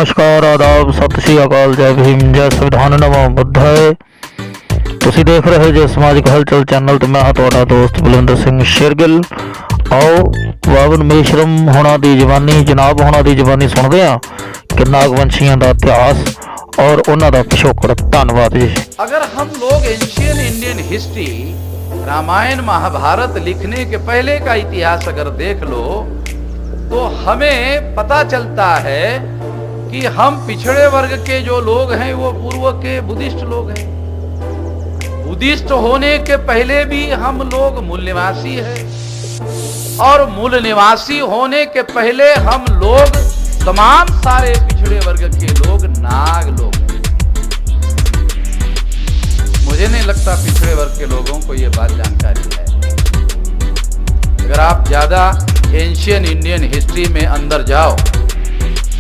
नमस्कार, आदाब, सत श्री अकाल, जय भीम, जय संविधान, नमो बुद्धाय। ਤੁਸੀਂ ਦੇਖ ਰਹੇ ਜੇ ਸਮਾਜਿਕ ਹਲਚਲ ਚੈਨਲ ਤੇ ਮੈਂ ਹਾਂ ਤੁਹਾਡਾ ਦੋਸਤ ਬਲਵਿੰਦਰ ਸਿੰਘ ਸ਼ੇਰਗਿੱਲ। ਆਓ ਬਾਬਨ ਮੇਸ਼ਰਮ ਹੋਣਾ ਦੀ ਜ਼ਬਾਨੀ, ਜਨਾਬ ਹੋਣਾ ਦੀ ਜ਼ਬਾਨੀ ਸੁਣਦੇ ਹਾਂ ਕਿ ਨਾਗਵੰਸ਼ੀਆਂ ਦਾ ਇਤਿਹਾਸ और उन्हों का पिछोकड़। धन्यवाद जी। अगर हम लोग ancient Indian history, Ramayana Mahabharata लिखने के पहले का इतिहास अगर देख लो तो हमें पता चलता है कि हम पिछड़े वर्ग के जो लोग हैं वो पूर्व के बुद्धिस्ट लोग हैं। बुद्धिस्ट होने के पहले भी हम लोग मूल निवासी हैं और मूल निवासी होने के पहले हम लोग तमाम सारे पिछड़े वर्ग के लोग नाग लोग हैं। मुझे नहीं लगता पिछड़े वर्ग के लोगों को ये बात जानकारी है। अगर आप ज्यादा एंशियन इंडियन हिस्ट्री में अंदर जाओ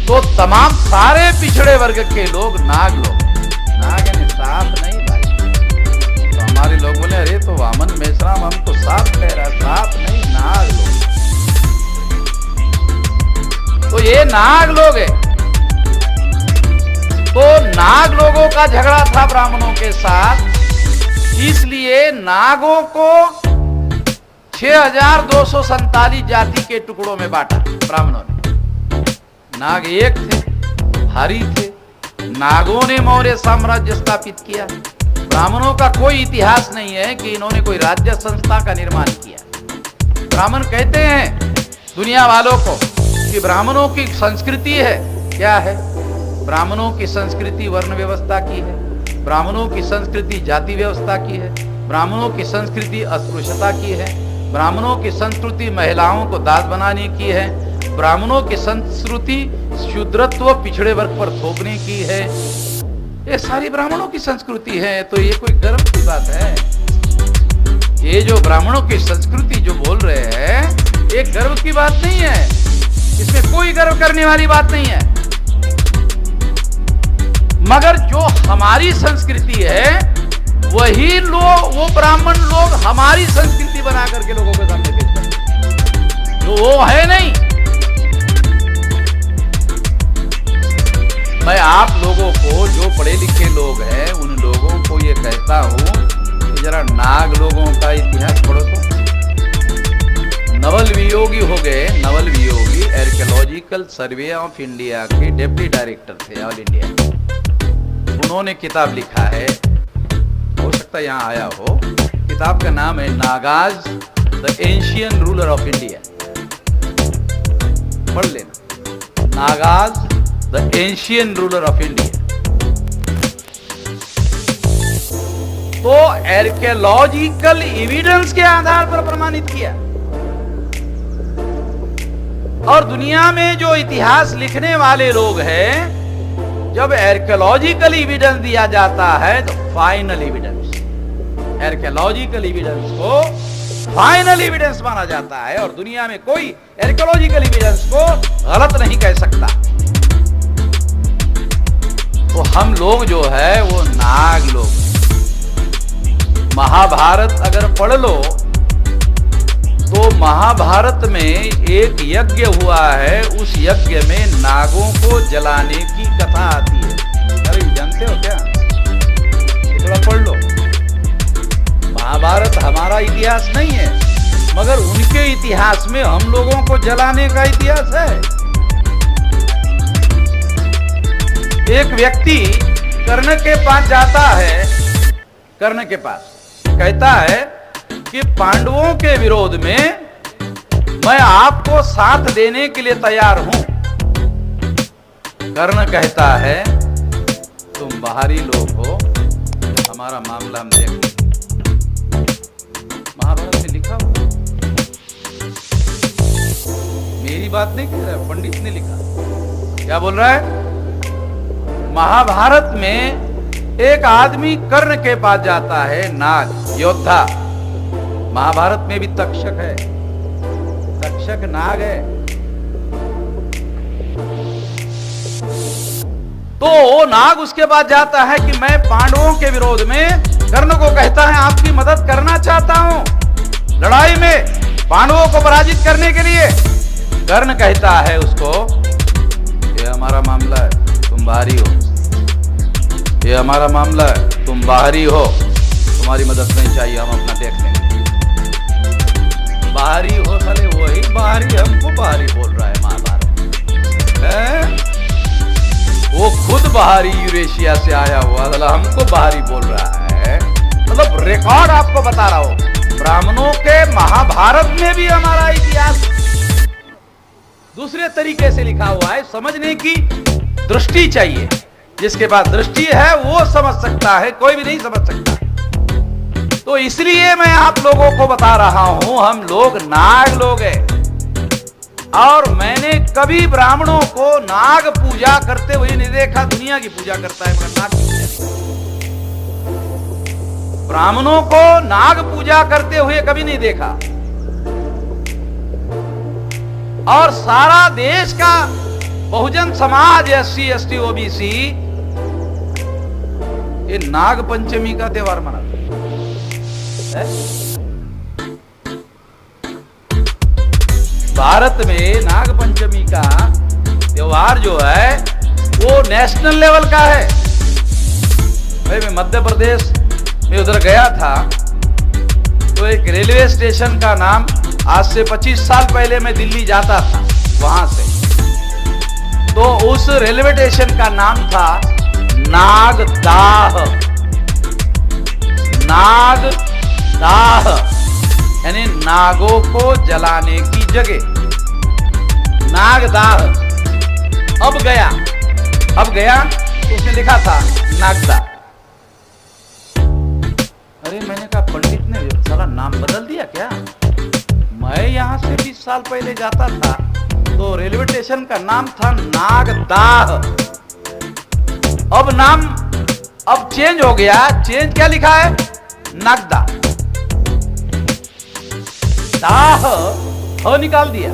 तो तमाम सारे पिछड़े वर्ग के लोग नाग लोग हैं। नाग यानी सांप नहीं भाई। तो हमारे लोग बोले अरे तो वामन मेश्राम हम तो सांप कह रहा, सांप नहीं नाग लोग। तो ये नाग लोग है। तो नाग लोगों का झगड़ा था ब्राह्मणों के साथ, इसलिए नागों को 6247 जाति के टुकड़ों में बांटा ब्राह्मणों ने। नाग एक थे, भारी थे। नागों ने मौर्य साम्राज्य स्थापित किया। ब्राह्मणों का कोई इतिहास नहीं है कि इन्होंने कोई राज्य संस्था का निर्माण किया। ब्राह्मण कहते हैं दुनिया वालों को कि ब्राह्मणों की संस्कृति है, क्या है? ब्राह्मणों की संस्कृति वर्ण व्यवस्था की है, ब्राह्मणों की संस्कृति जाति व्यवस्था की है, ब्राह्मणों की संस्कृति अस्पृश्यता की है, ब्राह्मणों की संस्कृति महिलाओं को दास बनाने की है, ब्राह्मणों की संस्कृति शूद्रत्व पिछड़े वर्ग पर थोपने की है। ये सारी ब्राह्मणों की संस्कृति है। तो ये कोई गर्व की बात है? ये जो ब्राह्मणों की संस्कृति जो बोल रहे हैं ये गर्व की बात नहीं है। इसमें कोई गर्व करने वाली बात नहीं है। मगर जो हमारी संस्कृति है वही लोग, वो ब्राह्मण लोग हमारी संस्कृति बना करके लोगों के सामने पेश करते हैं, जो वो है नहीं। मैं आप लोगों को, जो पढ़े लिखे लोग हैं, उन लोगों को ये कहता हूं कि जरा नाग लोगों का इतिहास पढ़ो तो। नवल वियोगी हो गए, Naval Viyogi archaeological survey of India के डिप्टी डायरेक्टर थे ऑल इंडिया। उन्होंने किताब लिखा है, हो सकता है यहाँ आया हो। किताब का नाम है Nagas the ancient ruler of India. पढ़ लेना, Nagas the ancient ruler of India. तो आर्कियोलॉजिकल एविडेंस के आधार पर प्रमाणित किया। और दुनिया में जो इतिहास लिखने वाले लोग हैं, जब आर्कियोलॉजिकल एविडेंस दिया जाता है तो फाइनल एविडेंस, आर्कियोलॉजिकल एविडेंस को फाइनल एविडेंस माना जाता है। और दुनिया में कोई आर्कियोलॉजिकल एविडेंस को गलत नहीं कह सकता। तो हम लोग जो है वो नाग लोग। महाभारत अगर पढ़ लो तो महाभारत में एक यज्ञ हुआ है, उस यज्ञ में नागों को जलाने की कथा आती है। अरे जानते हो क्या? ये थोड़ा पढ़ लो। महाभारत हमारा इतिहास नहीं है, मगर उनके इतिहास में हम लोगों को जलाने का इतिहास है। एक व्यक्ति कर्ण के पास जाता है, कर्ण के पास कहता है कि पांडवों के विरोध में मैं आपको साथ देने के लिए तैयार हूं। कर्ण कहता है तुम बाहरी लोग हो, हमारा मामला हम देखेंगे। महाभारत में लिखा हुआ, मेरी बात नहीं कह रहा है, पंडित ने लिखा। क्या बोल रहा है? महाभारत में एक आदमी कर्ण के पास जाता है, नाग योद्धा। महाभारत में भी तक्षक है, तक्षक नाग है। तो नाग उसके पास जाता है कि मैं पांडवों के विरोध में, कर्ण को कहता है आपकी मदद करना चाहता हूं लड़ाई में पांडवों को पराजित करने के लिए। कर्ण कहता है उसको ये हमारा मामला है, तुम बाहरी हो, ये हमारा मामला है, तुम बाहरी हो, तुम्हारी मदद नहीं चाहिए, हम अपना देख लेंगे। बाहरी हो साले, वही बाहरी हमको बाहरी बोल रहा है महाभारत। वो खुद बाहरी यूरेशिया से आया हुआ साला हमको बाहरी बोल रहा है। मतलब रिकॉर्ड आपको बता रहा हूं, ब्राह्मणों के महाभारत में भी हमारा इतिहास दूसरे तरीके से लिखा हुआ है। समझने की दृष्टि चाहिए, जिसके पास दृष्टि है वो समझ सकता है, कोई भी नहीं समझ सकता। तो इसलिए मैं आप लोगों को बता रहा हूं, हम लोग नाग लोग हैं, और मैंने कभी ब्राह्मणों को नाग पूजा करते हुए नहीं देखा। दुनिया की पूजा करता है मगर नाग पूजा, ब्राह्मणों को नाग पूजा करते हुए कभी नहीं देखा। और सारा देश का Bahujan Samaj, SC ST OBC ये नाग पंचमी का त्योहार मनाता है। भारत में नाग पंचमी का त्योहार जो है वो नेशनल लेवल का है। भाई मैं मध्य प्रदेश में उधर गया था, तो एक रेलवे स्टेशन का नाम, आज से 25 साल पहले मैं दिल्ली जाता था वहां से, तो उस रेलवे स्टेशन का नाम था नागदाह। नागदाह यानी नागों को जलाने की जगह, नागदाह। अब गया तो उसने लिखा था नागदा। अरे मैंने कहा पंडित ने साला नाम बदल दिया क्या? मैं यहां से 20 साल पहले जाता था तो रेलवे स्टेशन का नाम था नागदाह। अब चेंज हो गया। चेंज क्या लिखा है? नागदा। दाह ह निकाल दिया।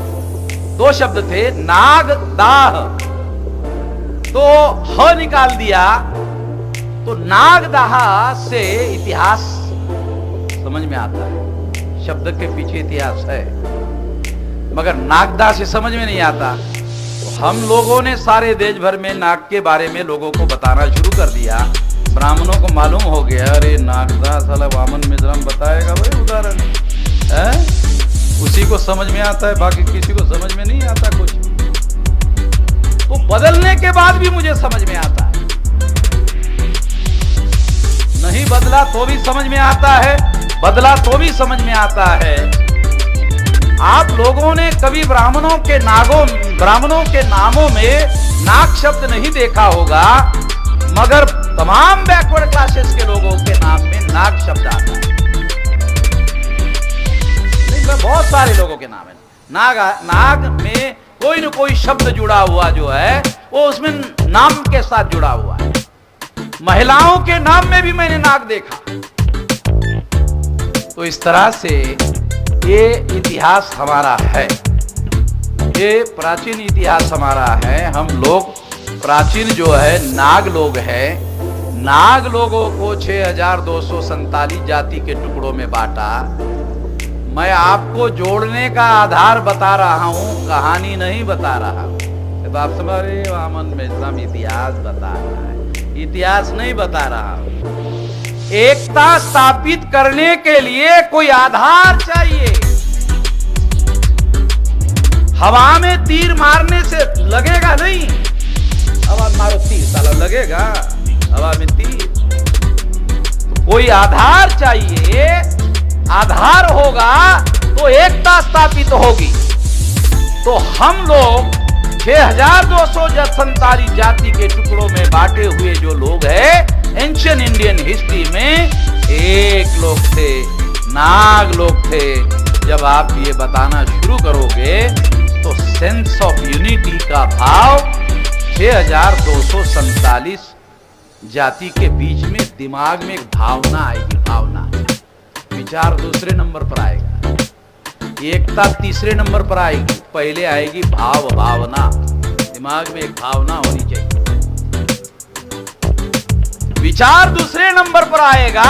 2 शब्द थे, नाग दाह, तो ह निकाल दिया। तो नागदाह से इतिहास समझ में आता है, शब्द के पीछे इतिहास है, मगर नागदा से समझ में नहीं आता। तो हम लोगों ने सारे देश भर में नाग के बारे में लोगों को बताना शुरू कर दिया। ब्राह्मणों को मालूम हो गया, अरे नागदा साला वामन मिश्रम बताएगा भाई उदाहरण है, उसी को समझ में आता है, बाकी किसी को समझ में नहीं आता कुछ। तो बदलने के बाद भी मुझे समझ में आता है, नहीं बदला तो भी समझ में आता है, बदला तो भी समझ में आता है। आप लोगों ने कभी ब्राह्मणों के नामों में नाग शब्द नहीं देखा होगा, मगर तमाम बैकवर्ड क्लासेस के लोगों के नाम में नाग शब्द आता है। बहुत सारे लोगों के नाम है नाग में कोई न कोई शब्द जुड़ा हुआ जो है वो उसमें नाम के साथ जुड़ा हुआ है। महिलाओं के नाम में भी मैंने नाग देखा। तो इस तरह से ये इतिहास हमारा है, ये प्राचीन इतिहास हमारा है। हम लोग प्राचीन जो है नाग लोग हैं। नाग लोगों को 6247 जाति के टुकड़ों में बांटा। मैं आपको जोड़ने का आधार बता रहा हूं, कहानी नहीं बता रहा हूं। तो आप समझ रहे, वामन मिश्रम इतिहास बता रहा है, इतिहास नहीं बता रहा हूं। एकता स्थापित करने के लिए कोई आधार चाहिए। हवा में तीर मारने से लगेगा नहीं, हवा मारो तीर साला लगेगा हवा में तीर। तो कोई आधार चाहिए, आधार होगा तो एकता स्थापित होगी। तो हम लोग 6247 जाति के टुकड़ों में बांटे हुए जो लोग हैं, एंशियंट इंडियन हिस्ट्री में एक लोग थे, नाग लोग थे। जब आप ये बताना शुरू करोगे तो सेंस ऑफ यूनिटी का भाव 6247 जाति के बीच में दिमाग में एक भावना आएगी। भावना, विचार दूसरे नंबर पर आएगा, एकता तीसरे नंबर पर आएगी, पहले आएगी भाव भावना। दिमाग में एक भावना होनी चाहिए। विचार दूसरे नंबर पर आएगा,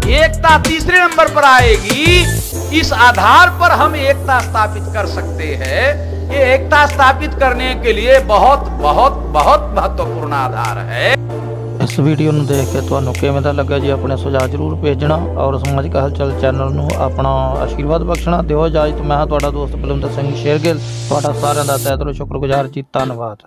एकता तीसरे नंबर पर आएगी। इस आधार पर हम एकता स्थापित कर सकते हैं। ये एकता स्थापित करने के लिए बहुत बहुत बहुत महत्वपूर्ण आधार है। इस वीडियो ਨੂੰ ਦੇਖ ਕੇ ਤੁਹਾਨੂੰ ਕਿਵੇਂ ਦਾ ਲੱਗਾ ਜੀ? ਆਪਣੇ ਸੁਝਾਅ ਜ਼ਰੂਰ ਭੇਜਣਾ ਔਰ ਸਮਾਜਿਕ ਹਲਚਲ ਚੈਨਲ ਨੂੰ ਆਪਣਾ ਆਸ਼ੀਰਵਾਦ ਬਖਸ਼ਣਾ। ਦਿਓ ਇਜਾਜ਼ਤ। ਮੈਂ ਹਾਂ ਤੁਹਾਡਾ ਦੋਸਤ ਬਲਵਿੰਦਰ ਸਿੰਘ ਸ਼ੇਰਗਿੱਲ, ਤੁਹਾਡਾ ਸਾਰਿਆਂ ਦਾ ਤਹਿ ਦਿਲੋਂ ਸ਼ੁਕਰਗੁਜ਼ਾਰ ਜੀ। ਧੰਨਵਾਦ।